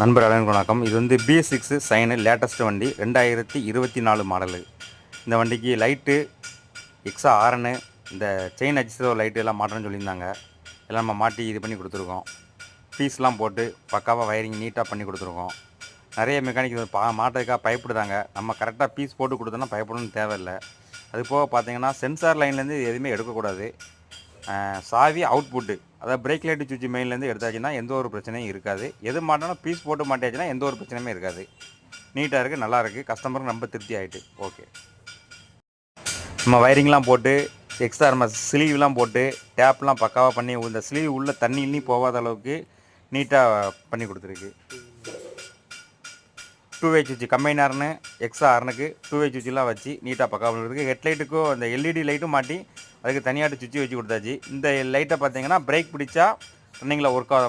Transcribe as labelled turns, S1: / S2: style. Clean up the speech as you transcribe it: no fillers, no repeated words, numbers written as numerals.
S1: நண்பர் அனைவருக்கும் வணக்கம். இது வந்து B6 சைனு லேட்டஸ்ட் வண்டி 2024 மாடலு. இந்த வண்டிக்கு லைட்டு எக்ஸா ஆரனு இந்த செயின் அட்ஜஸ்டர் லைட்டு எல்லாம் மாட்டணும்னு சொல்லியிருந்தாங்க. எல்லாம் நம்ம மாட்டி இது பண்ணி கொடுத்துருக்கோம். பீஸ்லாம் போட்டு பக்காவாக வயரிங் நீட்டாக பண்ணி கொடுத்துருக்கோம். நிறைய மெக்கானிக் மாட்டுறதுக்காக பயப்படுதாங்க. நம்ம கரெக்டாக பீஸ் போட்டு கொடுத்தோன்னா பயப்படணும்னு தேவையில்லை. அது போக பார்த்தீங்கன்னா சென்சார் லைன்லேருந்து எதுவுமே எடுக்கக்கூடாது. சாவி அவுட்புட்டு அதாவது பிரேக் லைட்டு சுவிட்ச் மெயின்லேருந்து எடுத்தாச்சுன்னா எந்த ஒரு பிரச்சனையும் இருக்காது. எது மாட்டாலும் பீஸ் போட்டு மாட்டியாச்சுன்னா எந்த ஒரு பிரச்சனையுமே இருக்காது. நீட்டாக இருக்குது, நல்லா இருக்குது. கஸ்டமருக்கு ரொம்ப திருப்தி ஆகிட்டு. ஓகே, நம்ம வயரிங்லாம் போட்டு எக்ஸ்ட்ரா நம்ம ஸ்லீவ்லாம் போட்டு டேப்லாம் பக்காவாக பண்ணி இந்த ஸ்லீவ் உள்ள தண்ணி போகாத அளவுக்கு நீட்டாக பண்ணி கொடுத்துருக்கு. 2-வே சுவிட்ச் கம்பைனர்னு எக்ஸ்ட்ரா ஆர்னுக்கு 2-வே சுவிட்செலாம் வச்சு நீட்டாக பக்காவாக இருக்குது. ஹெட்லைட்டுக்கும் அந்த எல்இடி லைட்டும் மாட்டி அதுக்கு தனியாட்டு சுவிட்ச் வச்சு கொடுத்தாச்சு. இந்த லைட்டை பார்த்தீங்கன்னா பிரேக் பிடிச்சா ரன்னிங்கில் ஒர்க் ஆகும்.